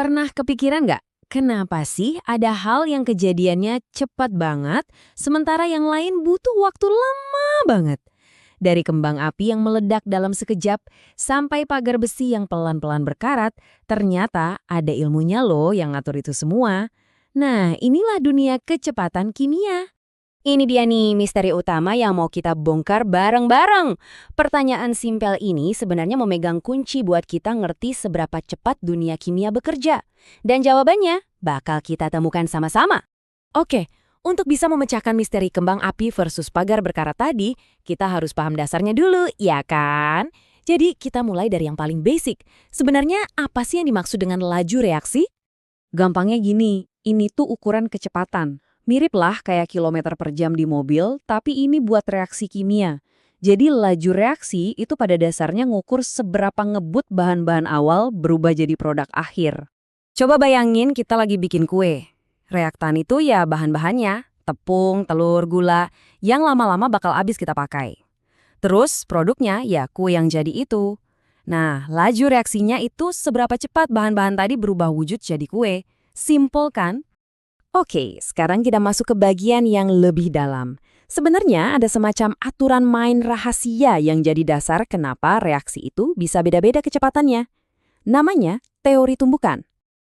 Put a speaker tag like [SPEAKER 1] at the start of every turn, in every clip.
[SPEAKER 1] Pernah kepikiran nggak, kenapa sih ada hal yang kejadiannya cepat banget, sementara yang lain butuh waktu lama banget? Dari kembang api yang meledak dalam sekejap, sampai pagar besi yang pelan-pelan berkarat, ternyata ada ilmunya loh yang ngatur itu semua. Nah, inilah dunia kecepatan kimia.
[SPEAKER 2] Ini dia nih misteri utama yang mau kita bongkar bareng-bareng. Pertanyaan simpel ini sebenarnya memegang kunci buat kita ngerti seberapa cepat dunia kimia bekerja. Dan jawabannya bakal kita temukan sama-sama. Oke, untuk bisa memecahkan misteri kembang api versus pagar berkarat tadi, kita harus paham dasarnya dulu, ya kan? Jadi kita mulai dari yang paling basic. Sebenarnya apa sih yang dimaksud dengan laju reaksi?
[SPEAKER 1] Gampangnya gini, ini tuh ukuran kecepatan. Mirip lah kayak kilometer per jam di mobil, tapi ini buat reaksi kimia. Jadi laju reaksi itu pada dasarnya ngukur seberapa ngebut bahan-bahan awal berubah jadi produk akhir.
[SPEAKER 2] Coba bayangin kita lagi bikin kue. Reaktan itu ya bahan-bahannya, tepung, telur, gula, yang lama-lama bakal habis kita pakai. Terus produknya ya kue yang jadi itu. Nah, laju reaksinya itu seberapa cepat bahan-bahan tadi berubah wujud jadi kue. Simple kan? Oke, sekarang kita masuk ke bagian yang lebih dalam. Sebenarnya ada semacam aturan main rahasia yang jadi dasar kenapa reaksi itu bisa beda-beda kecepatannya. Namanya teori tumbukan.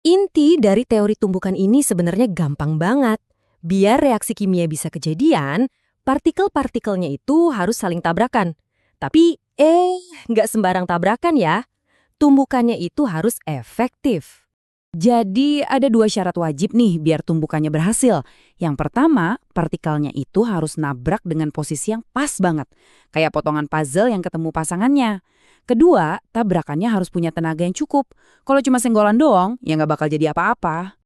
[SPEAKER 2] Inti dari teori tumbukan ini sebenarnya gampang banget. Biar reaksi kimia bisa kejadian, partikel-partikelnya itu harus saling tabrakan. Tapi, nggak sembarang tabrakan ya. Tumbukannya itu harus efektif. Jadi ada dua syarat wajib nih biar tumbukannya berhasil. Yang pertama, partikelnya itu harus nabrak dengan posisi yang pas banget. Kayak potongan puzzle yang ketemu pasangannya. Kedua, tabrakannya harus punya tenaga yang cukup. Kalau cuma senggolan doang, ya nggak bakal jadi apa-apa.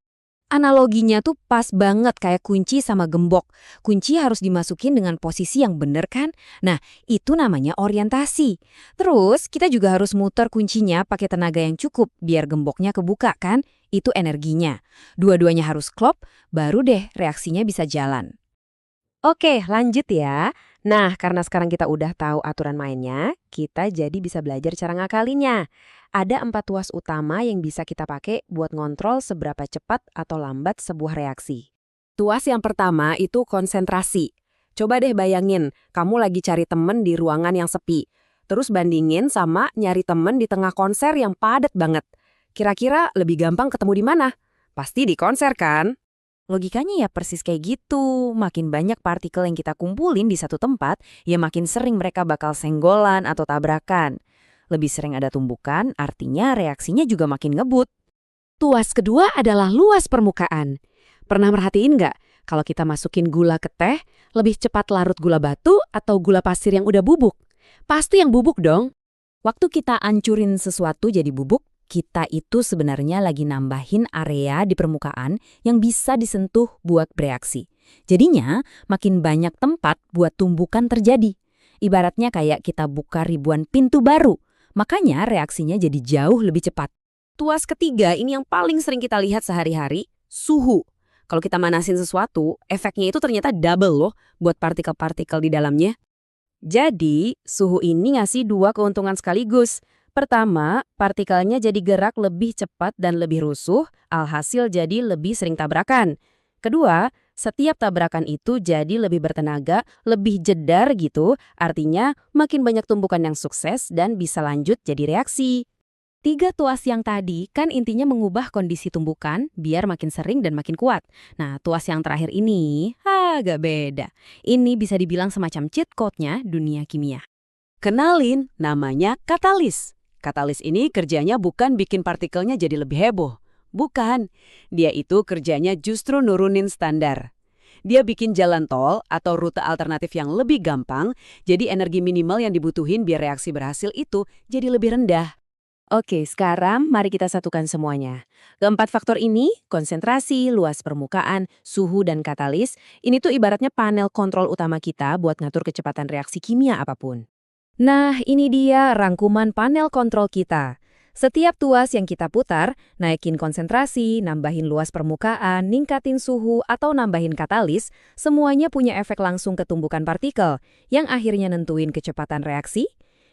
[SPEAKER 1] Analoginya tuh pas banget kayak kunci sama gembok. Kunci harus dimasukin dengan posisi yang bener kan? Nah, itu namanya orientasi. Terus, kita juga harus muter kuncinya pakai tenaga yang cukup biar gemboknya kebuka kan? Itu energinya. Dua-duanya harus klop, baru deh reaksinya bisa jalan.
[SPEAKER 2] Oke, lanjut ya. Nah, karena sekarang kita udah tahu aturan mainnya, kita jadi bisa belajar cara ngakalinnya. Ada 4 tuas utama yang bisa kita pakai buat ngontrol seberapa cepat atau lambat sebuah reaksi. Tuas yang pertama itu konsentrasi. Coba deh bayangin, kamu lagi cari temen di ruangan yang sepi. Terus bandingin sama nyari temen di tengah konser yang padat banget. Kira-kira lebih gampang ketemu di mana? Pasti di konser kan? Logikanya ya persis kayak gitu. Makin banyak partikel yang kita kumpulin di satu tempat, ya makin sering mereka bakal senggolan atau tabrakan. Lebih sering ada tumbukan, artinya reaksinya juga makin ngebut. Tuas kedua adalah luas permukaan. Pernah merhatiin nggak, kalau kita masukin gula ke teh, lebih cepat larut gula batu atau gula pasir yang udah bubuk? Pasti yang bubuk dong. Waktu kita ancurin sesuatu jadi bubuk, kita itu sebenarnya lagi nambahin area di permukaan yang bisa disentuh buat bereaksi. Jadinya, makin banyak tempat buat tumbukan terjadi. Ibaratnya kayak kita buka ribuan pintu baru, makanya reaksinya jadi jauh lebih cepat. Tuas ketiga ini yang paling sering kita lihat sehari-hari, suhu. Kalau kita manasin sesuatu, efeknya itu ternyata double loh buat partikel-partikel di dalamnya. Jadi, suhu ini ngasih dua keuntungan sekaligus. Pertama, partikelnya jadi gerak lebih cepat dan lebih rusuh, alhasil jadi lebih sering tabrakan. Kedua, setiap tabrakan itu jadi lebih bertenaga, lebih jedar gitu, artinya makin banyak tumbukan yang sukses dan bisa lanjut jadi reaksi. 3 tuas yang tadi kan intinya mengubah kondisi tumbukan biar makin sering dan makin kuat. Nah, tuas yang terakhir ini agak beda. Ini bisa dibilang semacam cheat code-nya dunia kimia. Kenalin, namanya katalis. Katalis ini kerjanya bukan bikin partikelnya jadi lebih heboh. Bukan. Dia itu kerjanya justru nurunin standar. Dia bikin jalan tol atau rute alternatif yang lebih gampang, jadi energi minimal yang dibutuhin biar reaksi berhasil itu jadi lebih rendah. Oke, sekarang mari kita satukan semuanya. Keempat faktor ini, konsentrasi, luas permukaan, suhu, dan katalis, ini tuh ibaratnya panel kontrol utama kita buat ngatur kecepatan reaksi kimia apapun. Nah, ini dia rangkuman panel kontrol kita. Setiap tuas yang kita putar, naikin konsentrasi, nambahin luas permukaan, ningkatin suhu, atau nambahin katalis, semuanya punya efek langsung ke tumbukan partikel, yang akhirnya nentuin kecepatan reaksi.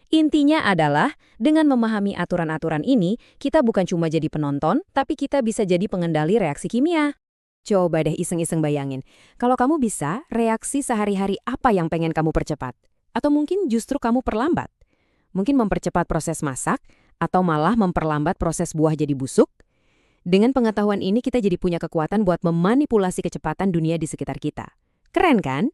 [SPEAKER 1] Intinya adalah, dengan memahami aturan-aturan ini, kita bukan cuma jadi penonton, tapi kita bisa jadi pengendali reaksi kimia.
[SPEAKER 2] Coba deh iseng-iseng bayangin, kalau kamu bisa, reaksi sehari-hari apa yang pengen kamu percepat? Atau mungkin justru kamu perlambat? Mungkin mempercepat proses masak, atau malah memperlambat proses buah jadi busuk? Dengan pengetahuan ini kita jadi punya kekuatan buat memanipulasi kecepatan dunia di sekitar kita. Keren kan?